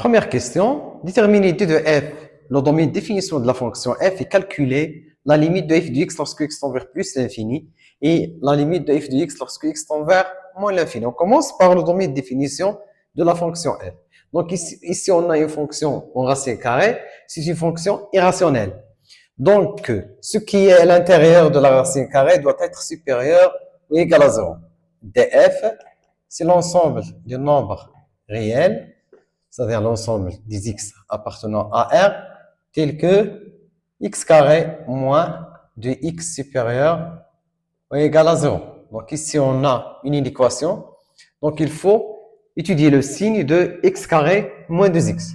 Première question, déterminer d de f, le domaine de définition de la fonction f et calculer la limite de f de x lorsque x tend vers plus l'infini et la limite de f de x lorsque x tend vers moins l'infini. On commence par le domaine de définition de la fonction f. Donc ici on a une fonction en racine carrée, c'est une fonction irrationnelle. Donc, ce qui est à l'intérieur de la racine carrée doit être supérieur ou égal à 0. df, c'est l'ensemble des nombres réels, c'est-à-dire l'ensemble des x appartenant à R, tel que x carré moins de x supérieur ou égal à 0. Donc ici, on a une équation. Donc il faut étudier le signe de x carré moins 2x.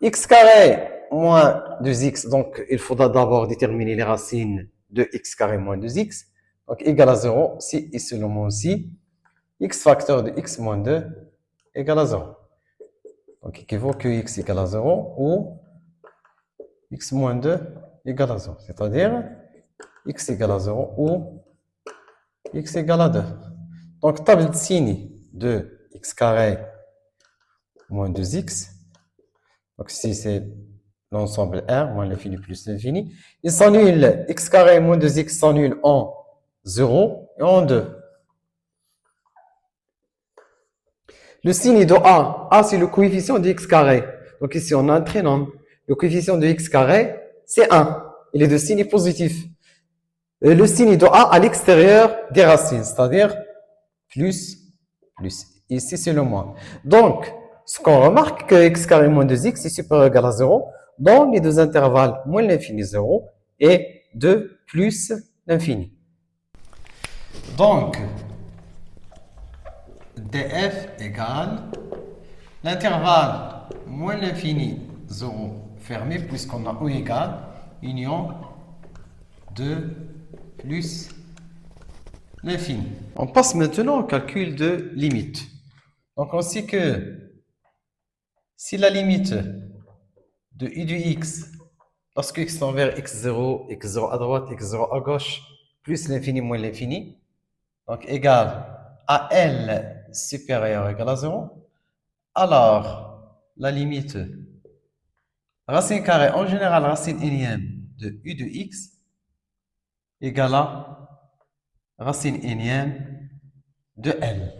X carré moins 2x, donc il faudra d'abord déterminer les racines de x carré moins 2x. Donc égal à 0, si et seulement si x facteur de x moins 2 égale à 0. Donc équivaut que x égale à 0 ou x moins 2 égale à 0. C'est-à-dire x égale à 0 ou x égale à 2. Donc table de signe de x carré moins 2x. Donc ici c'est l'ensemble R moins l'infini plus l'infini. Il s'annule x carré moins 2x s'annule en 0 et en 2. Le signe de A. A, c'est le coefficient de x carré. Donc ici, on a un trinôme. Le coefficient de x carré, c'est 1. Il est de signe positif. Le signe de A à l'extérieur des racines, c'est-à-dire plus. Ici, c'est le moins. Donc, ce qu'on remarque, que x carré moins 2x est supérieur ou égal à 0 dans les deux intervalles moins l'infini 0 et 2 plus l'infini. Donc, df égale l'intervalle moins l'infini 0 fermé puisqu'on a ou égale union 2 plus l'infini. On passe maintenant au calcul de limite. Donc on sait que si la limite de u de x lorsque x tend vers x0 à droite, x0 à gauche, plus l'infini moins l'infini, donc égale à L supérieur ou égal à 0, alors la limite racine carrée, en général racine énième de u de x, égale à racine énième de L.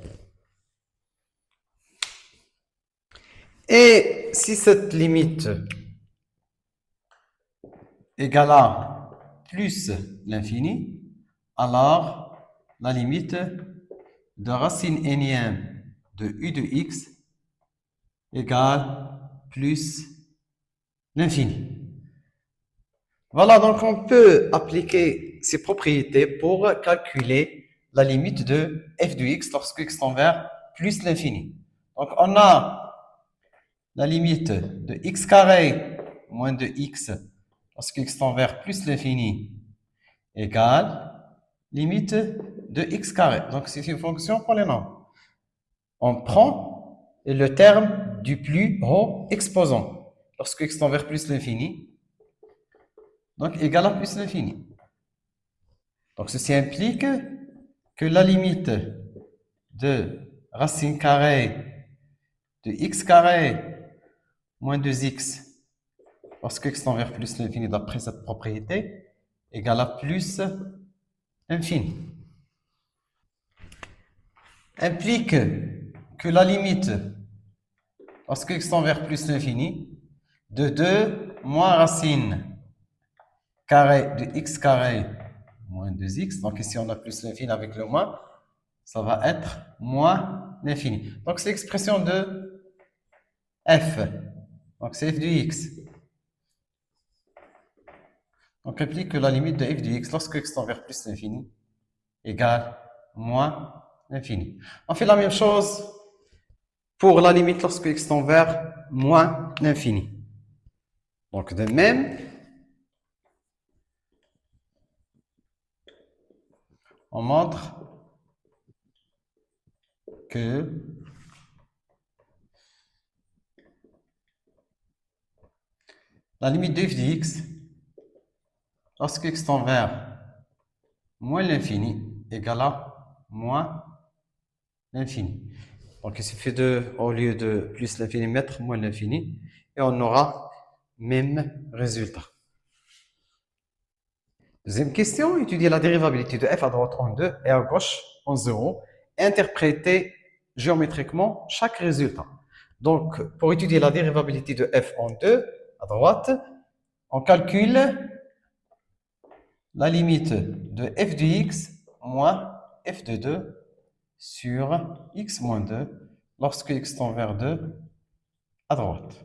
Et si cette limite égale à plus l'infini, alors la limite de racine énième de u de x égale plus l'infini. Voilà, donc on peut appliquer ces propriétés pour calculer la limite de f de x lorsque x tend vers plus l'infini. Donc on a la limite de x carré moins de x lorsque x tend vers plus l'infini égale limite de x carré. Donc c'est une fonction polynomiale. On prend le terme du plus haut exposant lorsque x tend vers plus l'infini, donc égal à plus l'infini. Donc ceci implique que la limite de racine carrée de x carré moins 2x lorsque x tend vers plus l'infini d'après cette propriété égale à plus infini. Implique que la limite lorsque x tend vers plus l'infini de 2 moins racine carré de x carré moins 2x, donc ici on a plus l'infini avec le moins, ça va être moins l'infini. Donc c'est l'expression de f, donc c'est f de x. Donc implique que la limite de f de x lorsque x tend vers plus l'infini égale moins l'infini. On fait la même chose pour la limite lorsque x tend vers moins l'infini. Donc de même, on montre que la limite de f de x lorsque x tend vers moins l'infini égale à moins l'infini. Donc il suffit de, au lieu de plus l'infini, mettre moins l'infini. Et on aura même résultat. Deuxième question, étudier la dérivabilité de f à droite en 2 et à gauche en 0. Et interpréter géométriquement chaque résultat. Donc, pour étudier la dérivabilité de f en 2 à droite, on calcule la limite de f de x moins f de 2 sur x moins 2 lorsque x tend vers 2 à droite.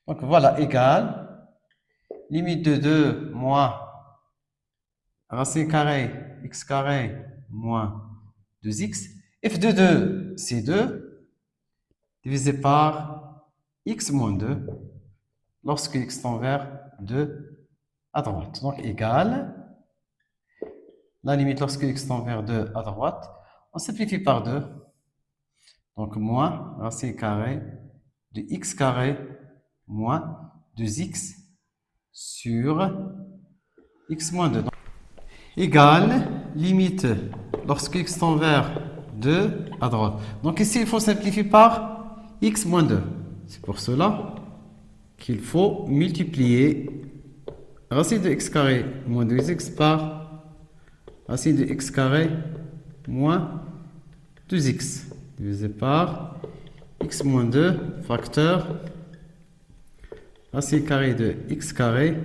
Donc voilà, égal limite de 2 moins racine carrée x carré moins 2x. F de 2, c'est 2 divisé par x moins 2 lorsque x tend vers 2 à droite. Donc égal la limite lorsque x tend vers 2 à droite, on simplifie par 2. Donc moins racine carrée de x carré moins 2x sur x moins 2. Donc, égale limite lorsque x tend vers 2 à droite. Donc ici, il faut simplifier par x moins 2. C'est pour cela qu'il faut multiplier racine de x carré moins 2x par racine de x carré moins 2x divisé par x moins 2 facteur racine carrée de x carré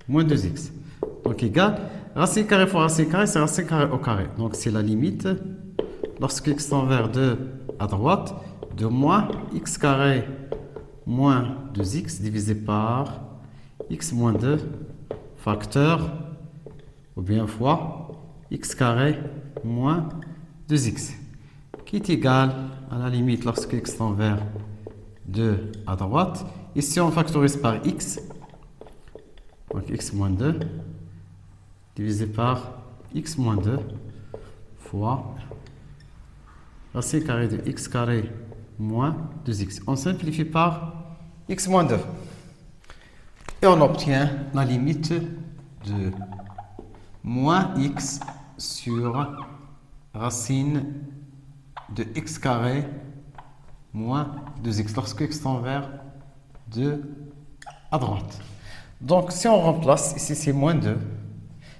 moins 2x. Donc égal, racine carrée fois racine carrée, c'est racine carrée au carré. Donc c'est la limite, lorsque x tend vers 2 à droite, de moins x carré moins 2x divisé par x moins 2 facteur, ou bien fois x carré moins 2x, qui est égal à la limite lorsque x tend vers 2 à droite. Ici, on factorise par x, donc x moins 2, divisé par x moins 2 fois racine carrée de x carré moins 2x. On simplifie par x moins 2. Et on obtient la limite de moins x sur racine de x carré moins 2x lorsque x tend vers 2 à droite. Donc si on remplace, ici c'est moins 2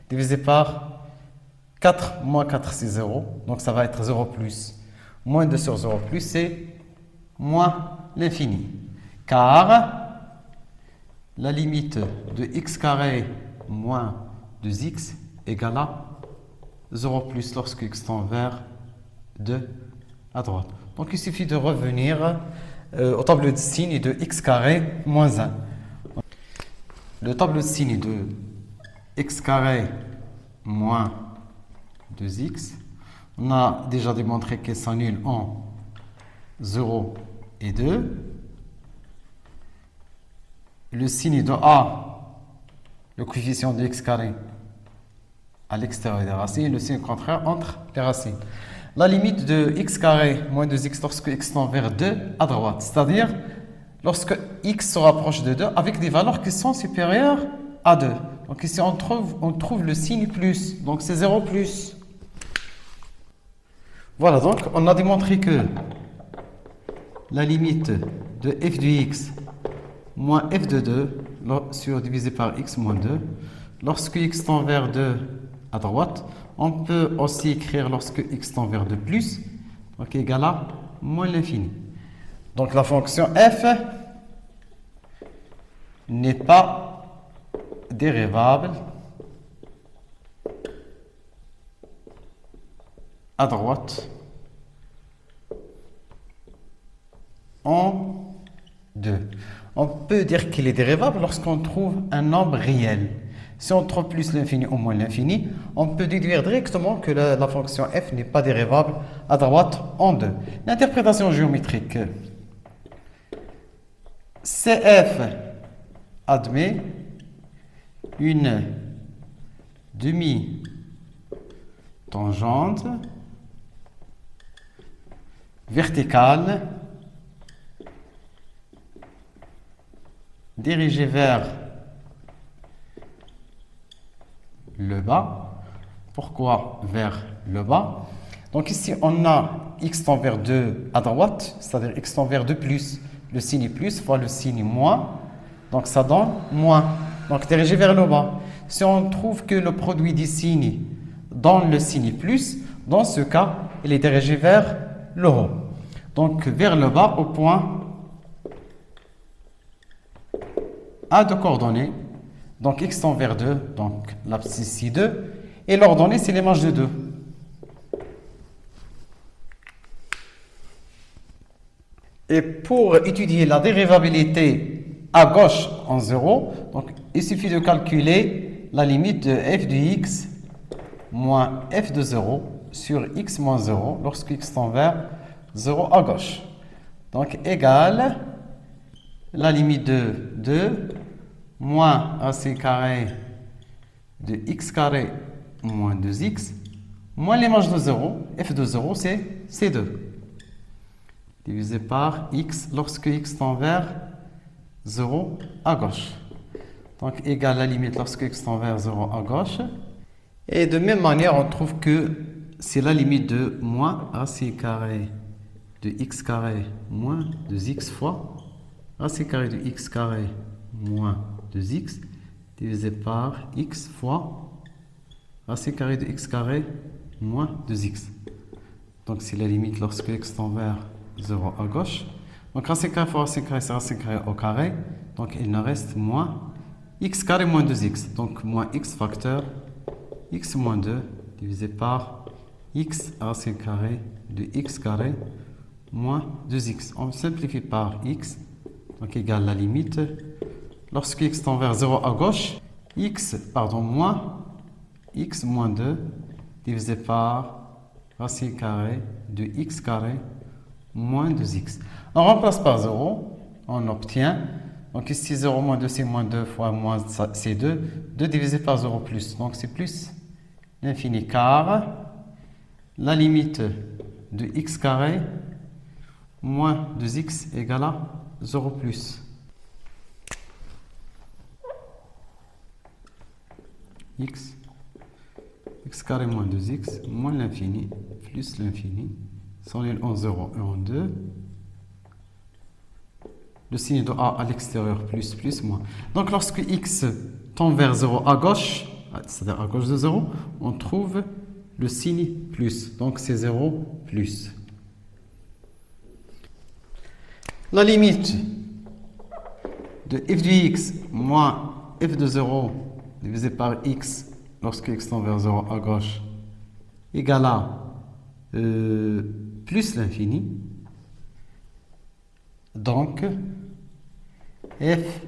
divisé par 4 moins 4 c'est 0, donc ça va être 0 plus. Moins 2 sur 0 plus c'est moins l'infini. Car la limite de x carré moins 2x égale à 0 plus lorsque x tend vers 2 à droite. Donc il suffit de revenir au tableau de signes de x carré moins 1. Le tableau de signes de x carré moins 2x, on a déjà démontré qu'elle s'annule en 0 et 2. Le signe de a, le coefficient de x carré à l'extérieur des racines, le signe contraire entre les racines. La limite de x carré moins 2x lorsque x tend vers 2 à droite, c'est-à-dire lorsque x se rapproche de 2 avec des valeurs qui sont supérieures à 2. Donc ici on trouve le signe plus, donc c'est 0 plus. Voilà, donc on a démontré que la limite de f de x moins f de 2 sur divisé par x moins 2, lorsque x tend vers 2 à droite, on peut aussi écrire lorsque x tend vers 2 plus, donc égal à moins l'infini. Donc la fonction f n'est pas dérivable à droite en 2. On peut dire qu'il est dérivable lorsqu'on trouve un nombre réel. Si on trouve plus l'infini ou moins l'infini, on peut déduire directement que la fonction f n'est pas dérivable à droite en 2. L'interprétation géométrique. CF admet une demi-tangente verticale dirigée vers le bas. Pourquoi vers le bas? Donc ici, on a x tend vers 2 à droite, c'est-à-dire x tend vers 2 plus, le signe plus fois le signe moins. Donc ça donne moins. Donc dirigé vers le bas. Si on trouve que le produit des signes donne le signe plus, dans ce cas, il est dirigé vers le haut. Donc vers le bas au point A de coordonnées. Donc x tend vers 2, donc l'abscisse ici 2. Et l'ordonnée, c'est l'image de 2. Et pour étudier la dérivabilité à gauche en 0, donc il suffit de calculer la limite de f de x moins f de 0 sur x moins 0 lorsque x tend vers 0 à gauche. Donc égale la limite de 2 moins ac carré de x carré moins 2x moins l'image de 0, f de 0 c'est 2. Divisé par x lorsque x tend vers 0 à gauche. Donc égale la limite lorsque x tend vers 0 à gauche. Et de même manière, on trouve que c'est la limite de moins ac carré de x carré moins 2x fois ac carré de x carré moins 2x divisé par x fois ac carré de x carré moins 2x. Donc c'est la limite lorsque x tend vers 0 à gauche. Donc ac carré fois ac carré, c'est ac carré au carré. Donc il nous reste moins x carré moins 2x. Donc moins x facteur x moins 2 divisé par x ac carré de x carré moins 2x. On simplifie par x. Donc égale la limite. Lorsque x tend vers 0 à gauche, moins x moins 2 divisé par racine carré de x carré moins 2x. On remplace par 0, on obtient, donc ici 0 moins 2 c'est moins 2 fois moins c'est 2, 2 divisé par 0 plus, donc c'est plus l'infini car la limite de x carré moins 2x égale à 0 plus. x carré moins 2x moins l'infini plus l'infini s'annule en 0 et en 2. Le signe de a à l'extérieur plus moins. Donc lorsque x tend vers 0 à gauche, c'est-à-dire à gauche de 0, on trouve le signe plus. Donc c'est 0 plus. La limite de f de x moins f de 0 divisé par x lorsque x tend vers 0 à gauche égale à plus l'infini. Donc, f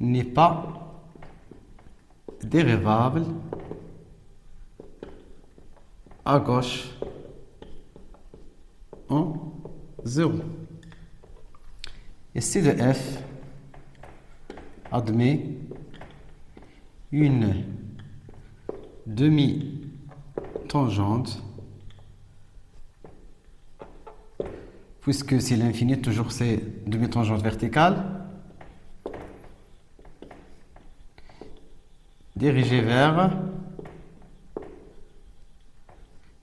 n'est pas dérivable à gauche en 0. Et C de f admet une demi-tangente, puisque c'est l'infini, toujours c'est demi-tangente verticale, dirigée vers.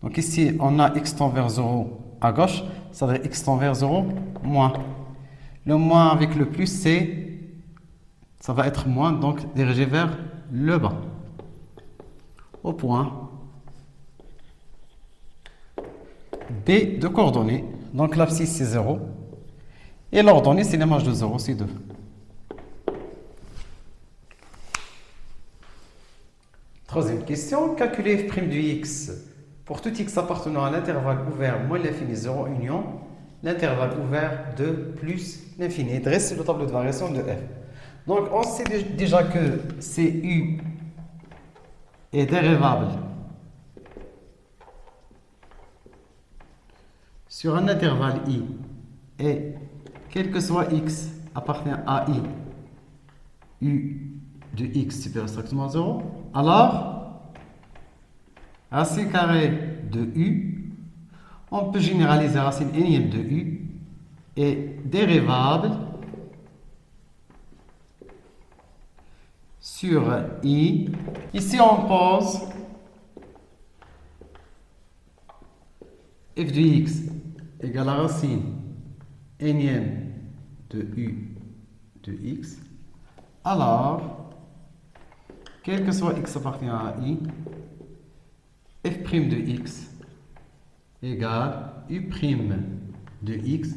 Donc ici, on a x tend vers 0 à gauche, c'est-à-dire x tend vers 0, moins. Le moins avec le plus, ça va être moins, donc dirigé vers le bas. Au point B de coordonnées. Donc l'abscisse c'est 0. Et l'ordonnée c'est l'image de 0, c'est 2. Troisième question. Calculer f' du x pour tout x appartenant à l'intervalle ouvert moins l'infini 0 union l'intervalle ouvert de plus l'infini. Dresse le tableau de variation de f. Donc on sait déjà que CU est dérivable sur un intervalle i et quel que soit x appartient à i, u de x supérieur strictement à 0, alors racine carrée de u, on peut généraliser racine énième de u est dérivable sur i. Ici on pose f de x égale la racine énième de u de x, alors, quel que soit x appartenant à i, f' de x égale u' de x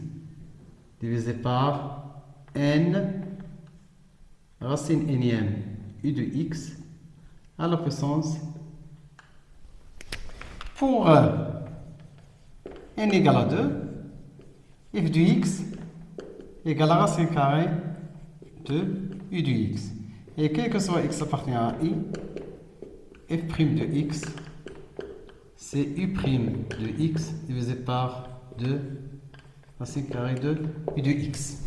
divisé par n racine énième u de x à la puissance pour n égale à 2, f de x égale la racine carrée de u de x. Et quel que soit x appartenant à i, f' de x, c'est u' de x divisé par 2 racine carrée de u de x.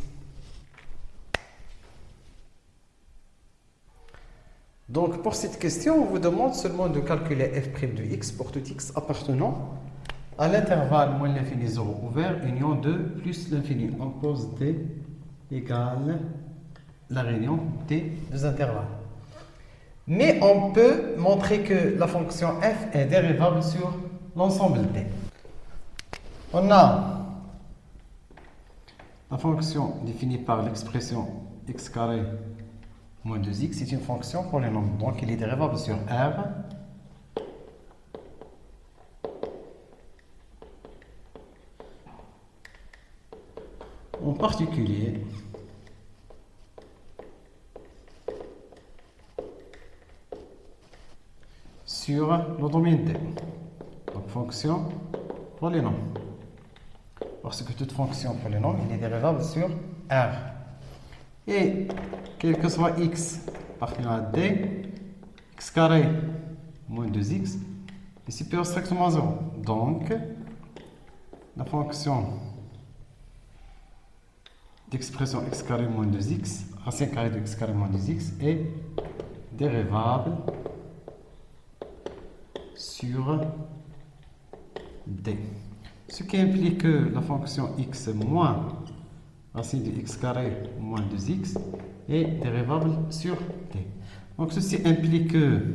Donc pour cette question, on vous demande seulement de calculer f' de x pour tout x appartenant à l'intervalle moins l'infini 0 ouvert, union 2 plus l'infini. On pose d égale la réunion des deux intervalles. Mais on peut montrer que la fonction f est dérivable sur l'ensemble d. On a la fonction définie par l'expression x carré moins 2x, c'est une fonction polynôme, donc il est dérivable sur R. En particulier, sur le domaine D. Donc fonction polynôme. Parce que toute fonction polynôme, il est dérivable sur R. Et quel que soit x appartenant à D, x carré moins 2x est supérieur strictement à 0. Donc, la fonction d'expression x carré moins 2x, racine carrée de x carré moins 2x est dérivable sur D. Ce qui implique que la fonction x moins racine de x carré moins 2x est dérivable sur D. Donc ceci implique que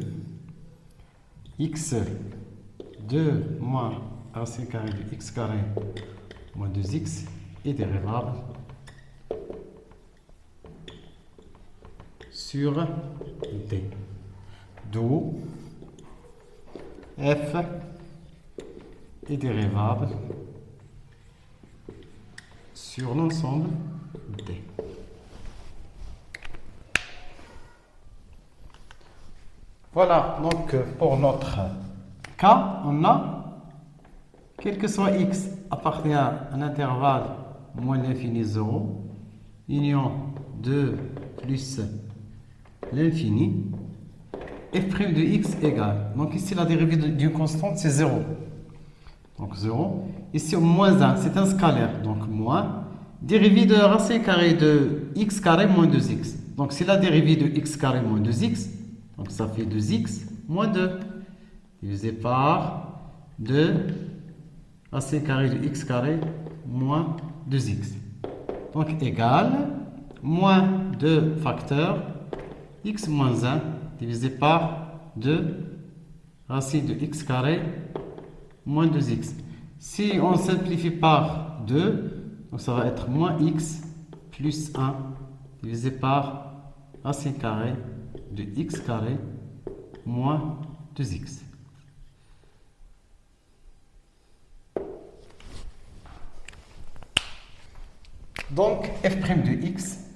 x2 moins racine carrée de x carré moins 2x est dérivable sur D. D'où f est dérivable sur l'ensemble D. Voilà, donc pour notre cas, on a, quel que soit x appartenant à un intervalle moins l'infini 0, union 2 plus l'infini, f' de x égale. Donc ici, la dérivée d'une constante, c'est 0. Donc 0. Ici, moins 1, c'est un scalaire. Donc moins. Dérivée de la racine carrée de x carré moins 2x. Donc c'est la dérivée de x carré moins 2x. Donc ça fait 2x moins 2. Divisé par 2 racine carrée de x carré moins 2x. Donc égale moins 2 facteur x moins 1 divisé par 2 racine de x carré moins 2x. Si on simplifie par 2, donc ça va être moins x plus 1 divisé par racine carrée de x carré moins 2x. Donc f' de x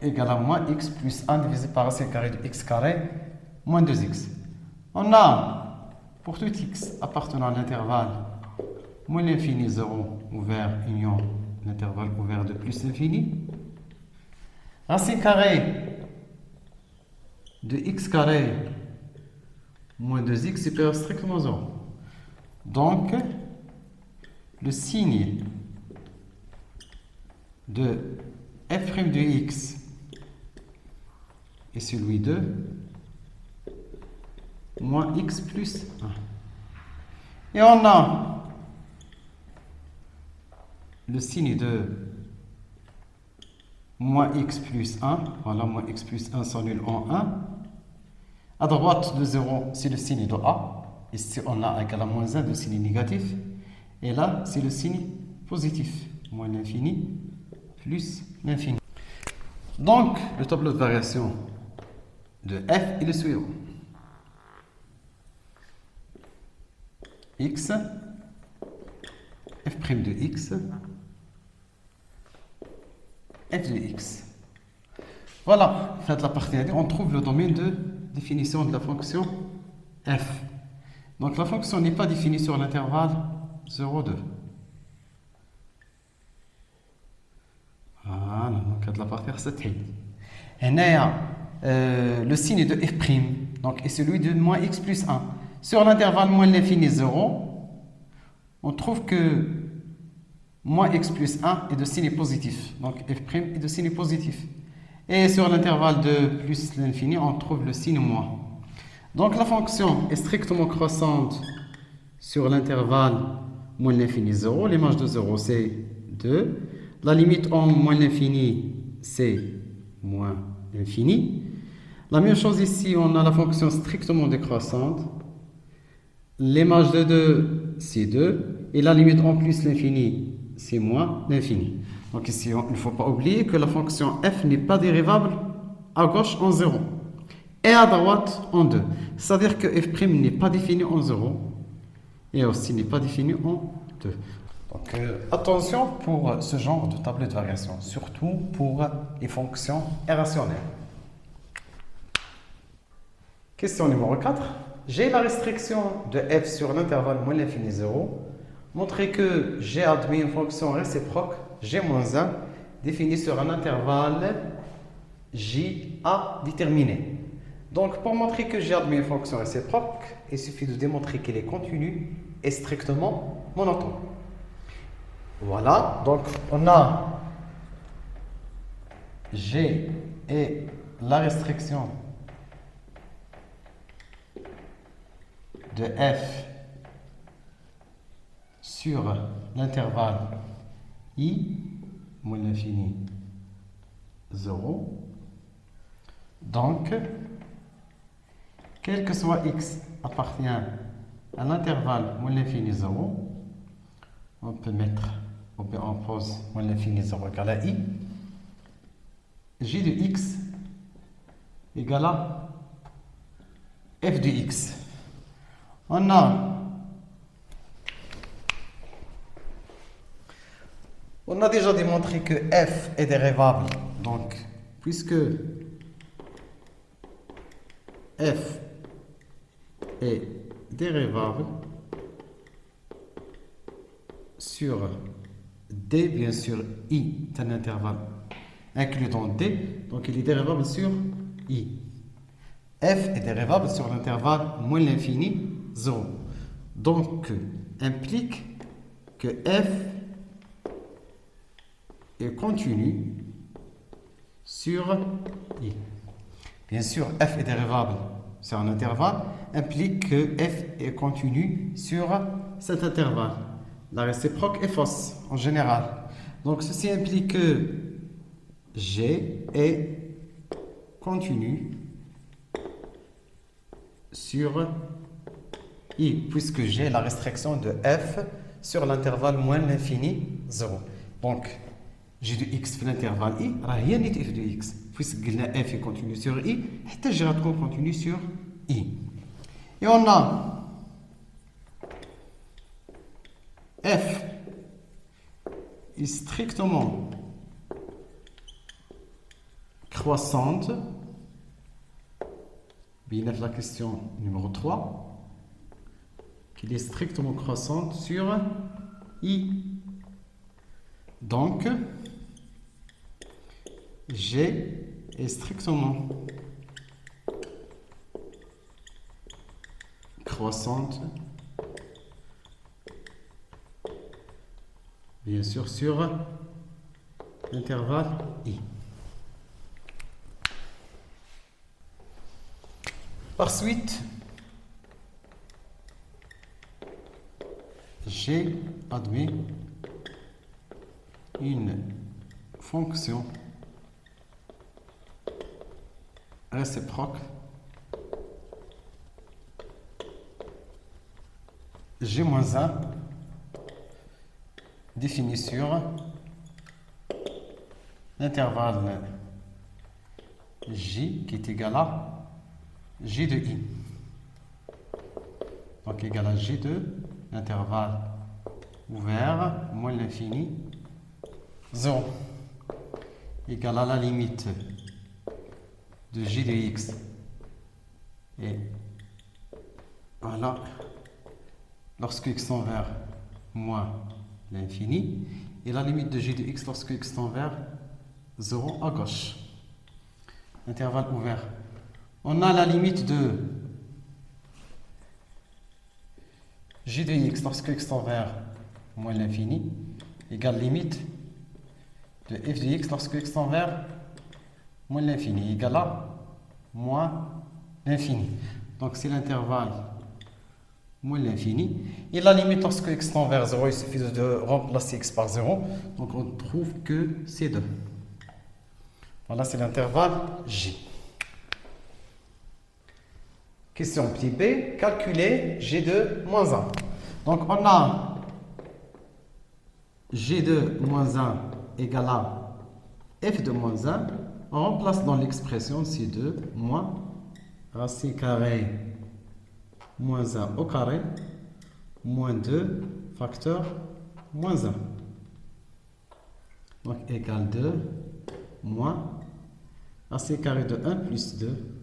égale à moins x plus 1 divisé par racine carrée de x carré moins 2x. On a, pour tout x appartenant à l'intervalle moins l'infini 0 ouvert union l'intervalle ouvert de plus l'infini, racine carrée de x carré moins 2x supérieur strictement à 0. Donc, le signe de f' de x est celui de moins x plus 1. Et on a le signe de moins x plus 1. Voilà, moins x plus 1 s'annule en 1. À droite de 0, c'est le signe de a. Ici, on a égal à moins 1 de signe négatif. Et là, c'est le signe positif. Moins l'infini plus l'infini. Donc, le tableau de variation de f est le suivant. X, f' de x, f de x. Voilà, faites la partie 1, on trouve le domaine de définition de la fonction f. Donc la fonction n'est pas définie sur l'intervalle 0, 2. Voilà, donc faites la partie 7. Et le signe de f', donc, est celui de moins x plus 1. Sur l'intervalle moins l'infini 0, on trouve que moins x plus 1 est de signe positif. Donc f' est de signe positif. Et sur l'intervalle de plus l'infini, on trouve le signe moins. Donc la fonction est strictement croissante sur l'intervalle moins l'infini 0. L'image de 0, c'est 2. La limite en moins l'infini, c'est moins l'infini. La même chose ici, on a la fonction strictement décroissante. L'image de 2, c'est 2. Et la limite en plus l'infini, c'est moins l'infini. Donc ici, il ne faut pas oublier que la fonction f n'est pas dérivable à gauche en 0 et à droite en 2. C'est-à-dire que f' n'est pas défini en 0 et aussi n'est pas défini en 2. Donc attention pour ce genre de tableau de variation, surtout pour les fonctions irrationnelles. Question numéro 4. J'ai la restriction de f sur l'intervalle moins l'infini 0. Montrer que j'ai admis une fonction réciproque g-1 définie sur un intervalle j à déterminer. Donc pour montrer que j'ai admis une fonction réciproque, il suffit de démontrer qu'elle est continue et strictement monotone. Voilà, donc on a g et la restriction de f sur l'intervalle i moins l'infini 0. Donc, quel que soit x appartient à l'intervalle moins l'infini 0, on peut mettre, on pose moins l'infini 0 égale à i, j de x égale à f de x. On a déjà démontré que f est dérivable. Donc, puisque f est dérivable sur d, bien sûr, i est un intervalle inclus dans d, donc il est dérivable sur i. F est dérivable sur l'intervalle moins l'infini 0. Donc, implique que f est continu sur i. Bien sûr, f est dérivable sur un intervalle, implique que f est continu sur cet intervalle. La réciproque est fausse en général. Donc, ceci implique que g est continu sur i, puisque j'ai la restriction de f sur l'intervalle moins l'infini 0. Donc, g de x في l'intervalle i راه هي نيت f de x, puisque قلنا f est continu sur i, حتى j غتكون continu sur i. Et on a f est strictement croissante. Bien, la question numéro 3, qu'il est strictement croissante sur i. Donc, g est strictement croissante, bien sûr, sur l'intervalle i. Par suite, j'ai admis une fonction réciproque g-1 définie sur l'intervalle J qui est égal à J de I. Donc égal à J de l'intervalle ouvert moins l'infini 0 égal à la limite de J de X. Et voilà, lorsque X tend vers moins l'infini, et la limite de J de X lorsque X tend vers 0 à gauche. Intervalle ouvert. On a la limite de J de X lorsque X tend vers moins l'infini, égale limite de f de X lorsque X tend vers moins l'infini, égale à moins l'infini. Donc c'est l'intervalle moins l'infini. Et la limite lorsque X tend vers 0, il suffit de remplacer X par 0. Donc on trouve que c'est 2. Voilà, c'est l'intervalle J. Question petit b, calculer G2 moins 1. Donc on a G2 moins 1 égale à F de moins 1. On remplace dans l'expression C2 moins racine carrée moins 1 au carré moins 2 facteur moins 1. Donc égale 2 moins racine carrée de 1 plus 2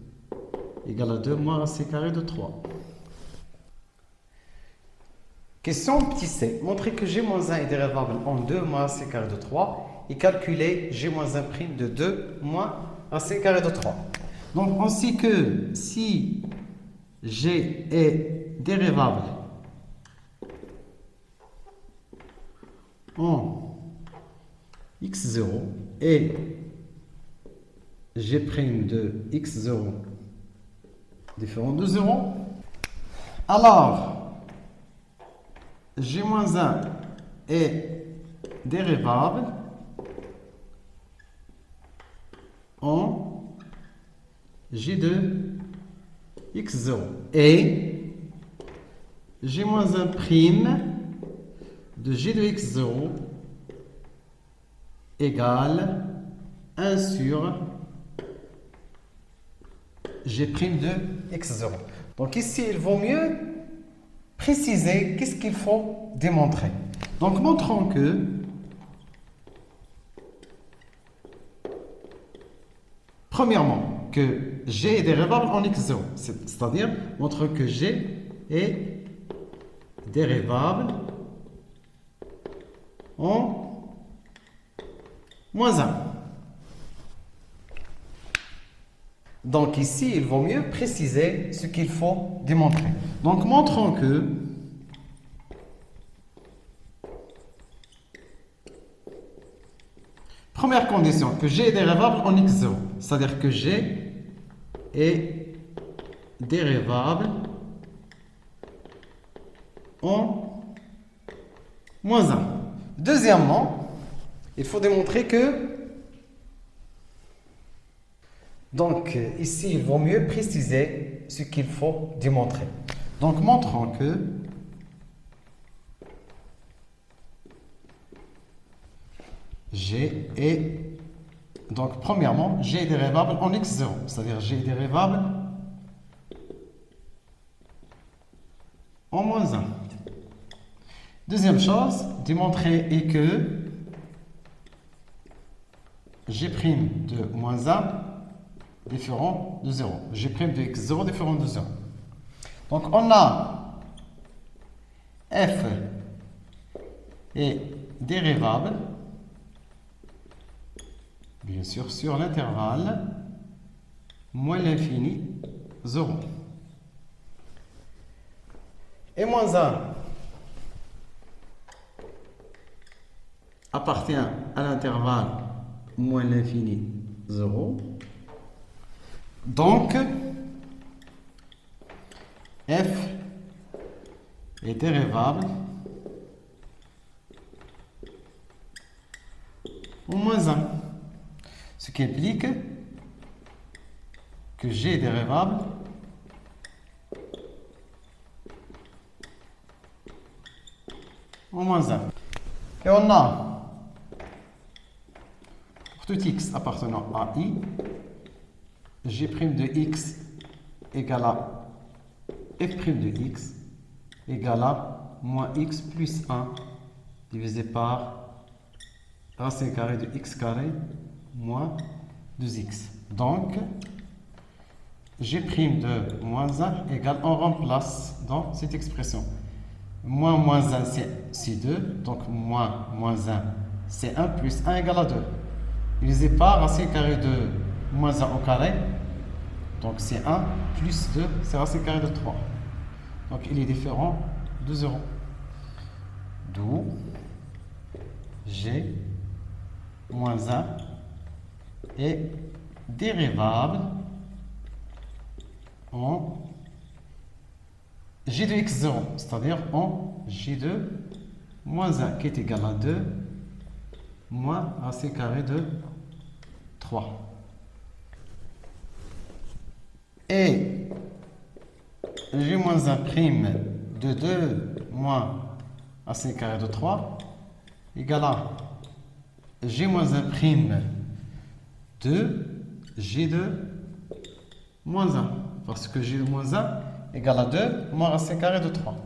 égale à 2 moins racine carrée de 3. Question petit c. Montrer que G-1 est dérévable en 2 moins racine carrée de 3 et calculer G-1' de 2 moins racine carrée de 3. Donc on sait que si G est dérévable en x0 et G' de x0 différent de 0, alors G-1 est dérévable en G de x0 et G-1' de G de x0 égale 1 sur G' de x0. Donc ici, il vaut mieux préciser qu'est-ce qu'il faut démontrer. Donc montrons que premièrement que G est dérévable en x0, c'est-à-dire montre que G est dérévable en moins 1. Donc ici, il vaut mieux préciser ce qu'il faut démontrer. Donc montrons que première condition, que G est dérévable en x0, c'est-à-dire que G est dérévable en moins 1. Deuxièmement, il faut démontrer que donc ici, il vaut mieux préciser ce qu'il faut démontrer. Donc montrons que G est, donc premièrement, G est dérévable en x0, c'est-à-dire G est dérévable en moins 1. Deuxième chose, démontrer est que G' de moins 1 différent de 0. G' de x0 différent de 0. Donc on a f est dérévable, bien sûr, sur l'intervalle moins l'infini 0. Et moins 1 appartient à l'intervalle moins l'infini 0. Donc, f est dérévable en moins 1. Ce qui implique que G est dérévable en moins 1. Et on a, pour tout x appartenant à i, g' de x égale à f' de x égale à moins x plus 1 divisé par racine carrée de x carré moins 2x. Donc, g' de moins 1 égale, on remplace dans cette expression. Moins 1 c'est 2, donc moins 1 c'est 1 plus 1 égale à 2. Divisé par racine carrée de moins 1 au carré, donc c'est 1 plus 2, c'est racine carrée de 3. Donc il est différent de 0. D'où g moins 1 est dérivable en g de x0, c'est-à-dire en g de moins 1 qui est égal à 2 moins racine carrée de 3. Et g moins 1 prime de 2 moins racine carrée de 3 égale à g moins 1 prime de g de moins 1. Parce que g de moins 1 égale à 2 moins racine carrée de 3.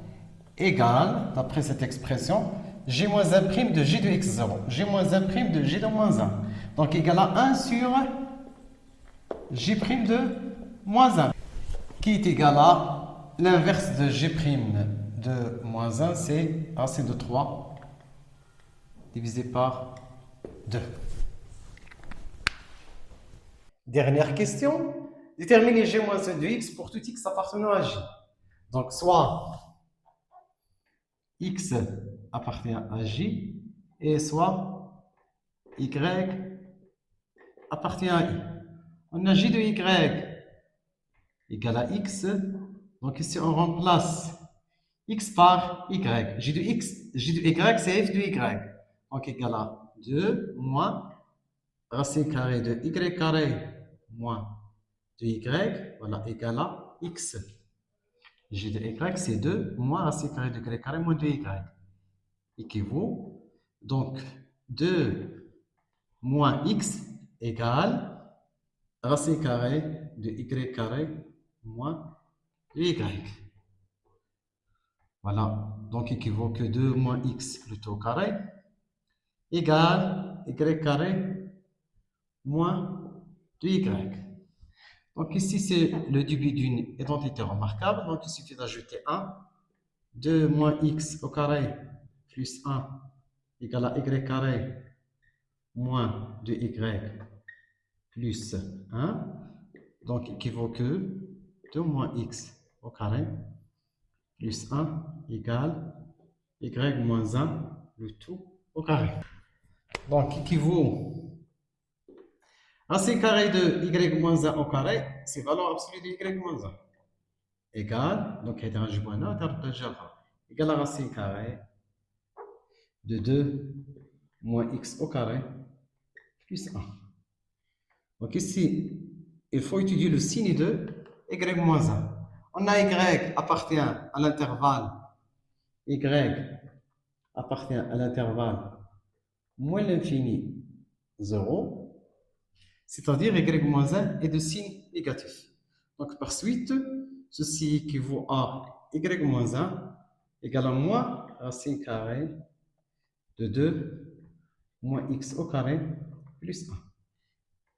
Égale, d'après cette expression, g moins 1 prime de g de x0. G moins 1 prime de g de moins 1. Donc égal à 1 sur g prime de moins 1. Qui est égal à l'inverse de g prime de moins 1, c'est racine de 3 divisé par 2. Dernière question. Déterminez g moins 1 de x pour tout x appartenant à j. Donc, soit x appartient à j et soit y appartient à i. On a j de y égale à x. Donc ici, on remplace x par y. J de y, c'est f de y. Donc égal à 2 moins racine carrée de y carré moins de y, voilà, égal à x. J de y, c'est 2 moins racine carrée de y carré moins de y. Équivaut. Donc, 2 moins x égale racine carrée de y carré moins de y. Voilà. Donc, équivaut que 2 moins x plutôt carré égale y carré moins 2y. Donc ici, c'est le début d'une identité remarquable. Donc il suffit d'ajouter 1. 2 moins x au carré plus 1 égale à y carré moins 2y plus 1. Donc équivaut que 2 moins x au carré plus 1 égale y moins 1, le tout au carré. Donc équivaut racine carré de y moins 1 au carré, c'est valeur absolue de y moins 1. Égale, donc il y a un jumeau, égale à racine carrée de 2 moins x au carré plus 1. Donc ici, il faut étudier le signe de y moins 1. On a y appartient à l'intervalle, y appartient à l'intervalle moins l'infini 0. C'est-à-dire y moins 1 est de signe négatif. Donc par suite, ceci équivaut à y moins 1 égale à moins racine carrée de 2 moins x au carré plus 1.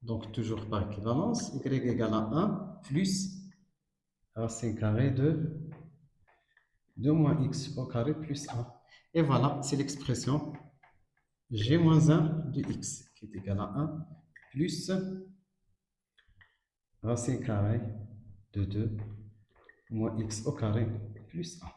Donc toujours par équivalence, y égale à 1 plus racine carrée de 2 moins x au carré plus 1. Et voilà, c'est l'expression g moins 1 de x qui est égal à 1 plus racine carrée de 2 moins x au carré plus 1.